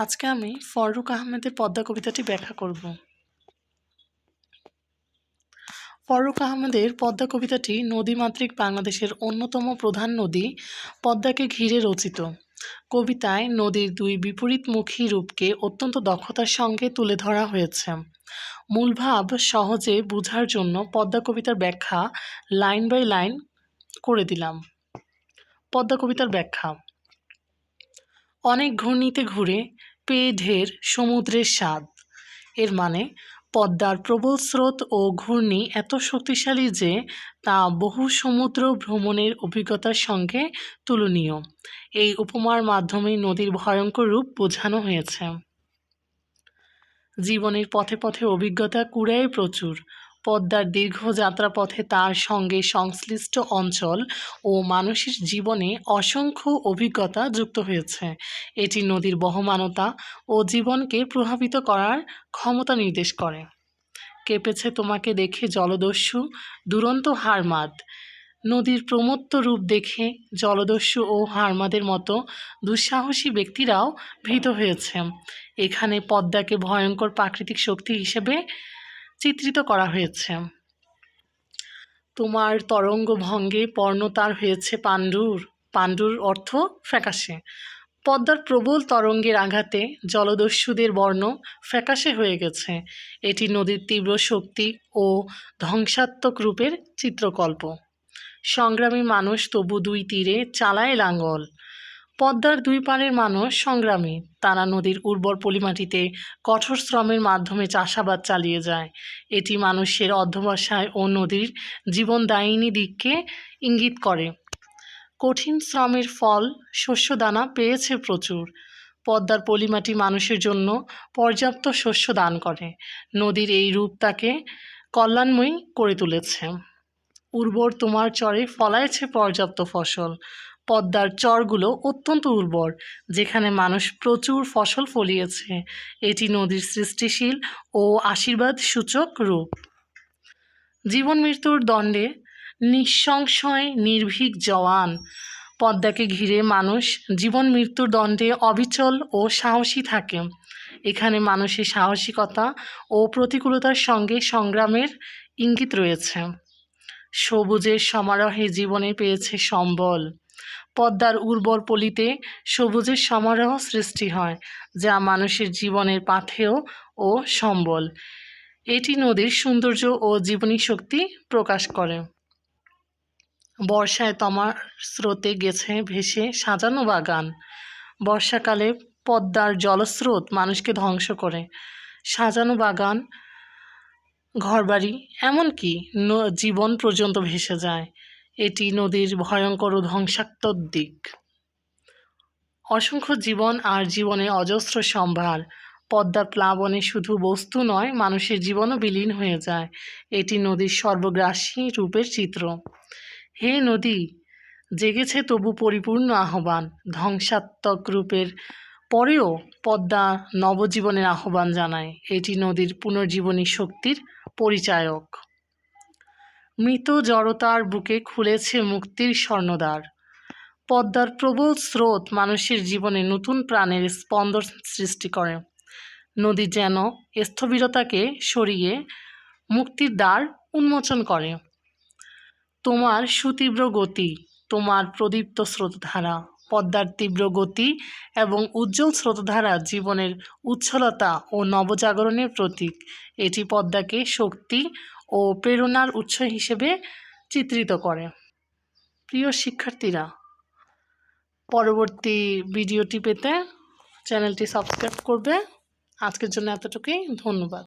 আজকে আমি ফররুখ আহমেদের পদ্মা কবিতাটি ব্যাখ্যা করব। ফররুখ আহমেদের পদ্মা কবিতাটি নদীমাতৃক বাংলাদেশের অন্যতম প্রধান নদী পদ্মাকে ঘিরে রচিত। কবিতায় নদীর দুই বিপরীতমুখী রূপকে অত্যন্ত দক্ষতার সঙ্গে তুলে ধরা হয়েছে। মূল ভাব সহজে বোঝার জন্য পদ্মা কবিতার ব্যাখ্যা লাইন বাই লাইন করে দিলাম। পদ্মা কবিতার ব্যাখ্যা: অনেক ঘূর্ণিতে ঘুরে পেয়ে ঢের সমুদ্রের স্বাদ। এর মানে পদ্মার প্রবল স্রোত ও ঘূর্ণি এত শক্তিশালী যে তা বহু সমুদ্র ভ্রমণের অভিজ্ঞতার সঙ্গে তুলনীয়। এই উপমার মাধ্যমে নদীর ভয়ঙ্কর রূপ বোঝানো হয়েছে। জীবনের পথে পথে অভিজ্ঞতা কুড়ায় প্রচুর। পদ্মার দীর্ঘ যাত্রাপথে তার সঙ্গে সংশ্লিষ্ট অঞ্চল ও মানুষের জীবনে অসংখ্য অভিজ্ঞতা যুক্ত হয়েছে। এটি নদীর বহমানতা ও জীবনকে প্রভাবিত করার ক্ষমতা নির্দেশ করে। কেঁপেছে তোমাকে দেখে জলদস্যু, দুরন্ত হারমাদ। নদীর প্রমত্ত রূপ দেখে জলদস্যু ও হারমাদের মতো দুঃসাহসী ব্যক্তিরাও ভীত হয়েছে। এখানে পদ্মাকে ভয়ঙ্কর প্রাকৃতিক শক্তি হিসেবে চিত্রিত করা হয়েছে। তোমার তরঙ্গ ভঙ্গে পর্ণতার হয়েছে পাণ্ডুর অর্থ ফ্যাকাশে। পদ্মার প্রবল তরঙ্গের আঘাতে জলদস্যুদের বর্ণ ফ্যাকাশে হয়ে গেছে। এটি নদীর তীব্র শক্তি ও ধ্বংসাত্মক রূপের চিত্রকল্প। সংগ্রামী মানুষ তবু দুই তীরে চালায় লাঙ্গল। পদ্মার দুই পাড়ের মানুষ সংগ্রামী। তারা নদীর উর্বর পলিমাটিতে কঠোর শ্রমের মাধ্যমে চাষাবাদ চালিয়ে যায়। এটি মানুষের অধ্যবসায় ও নদীর জীবনদায়িনী দিককে ইঙ্গিত করে। কঠিন শ্রমের ফল শস্যদানা পেয়েছে প্রচুর। পদ্মার পলিমাটি মানুষের জন্য পর্যাপ্ত শস্য দান করে। নদীর এই রূপ তাকে কল্যাণময়ী করে তুলেছে। উর্বর তোমার চরে ফলাইছে পর্যাপ্ত ফসল। পদ্মার চরগুলো অত্যন্ত উর্বর, যেখানে মানুষ প্রচুর ফসল ফলিয়েছে। এটি নদীর সৃষ্টিশীল ও আশীর্বাদ সূচক রূপ। জীবন মৃত্যুর দ্বন্দ্বে নিঃসংশয় নির্ভীক জওয়ান। পদ্মাকে ঘিরে মানুষ জীবন মৃত্যুর দ্বন্দ্বে অবিচল ও সাহসী থাকে। এখানে মানুষের সাহসিকতা ও প্রতিকূলতার সঙ্গে সংগ্রামের ইঙ্গিত রয়েছে। সবুজের সমারোহে জীবনে পেয়েছে সম্বল। পদ্মার উর্বর পলিতে সবুজের সমারোহ সৃষ্টি হয়, যা মানুষের জীবনের পাথেয় ও সম্বল। এটি নদীর সৌন্দর্য ও জীবনী শক্তি প্রকাশ করে। বর্ষায় তোমার স্রোতে গেছে ভেসে সাজানো বাগান। বর্ষাকালে পদ্মার জলস্রোত মানুষকে ধ্বংস করে। সাজানো বাগান, ঘরবাড়ি, এমনকি জীবন পর্যন্ত ভেসে যায়। এটি নদীর ভয়ঙ্কর ও ধ্বংসাত্মক দিক। অসংখ্য জীবন আর জীবনে অজস্র সম্ভার। পদ্মার প্লাবনে শুধু বস্তু নয়, মানুষের জীবনও বিলীন হয়ে যায়। এটি নদীর সর্বগ্রাসী রূপের চিত্র। হে নদী, জেগেছে তবু পরিপূর্ণ আহ্বান। ধ্বংসাত্মক রূপের পরেও পদ্মা নবজীবনের আহ্বান জানায়। এটি নদীর পুনর্জীবনী শক্তির পরিচায়ক। মৃত জড়তার বুকে খুলেছে মুক্তির স্বর্ণদ্বার। পদ্মার প্রবল স্রোত মানুষের জীবনে নতুন প্রাণের স্পন্দন সৃষ্টি করে। নদী যেন স্থবিরতাকে সরিয়ে মুক্তির দ্বার উন্মোচন করে। তোমার সুতীব্র গতি, তোমার প্রদীপ্ত স্রোতধারা। পদ্মার তীব্র গতি এবং উজ্জ্বল স্রোতধারা জীবনের উচ্ছলতা ও নবজাগরণের প্রতীক। এটি পদ্মাকে শক্তি ও প্রেরণার উৎস হিসেবে চিত্রিত করে। প্রিয় শিক্ষার্থীরা, পরবর্তী ভিডিওটি পেতে চ্যানেলটি সাবস্ক্রাইব করবে। আজকের জন্য এতটুকুই। ধন্যবাদ।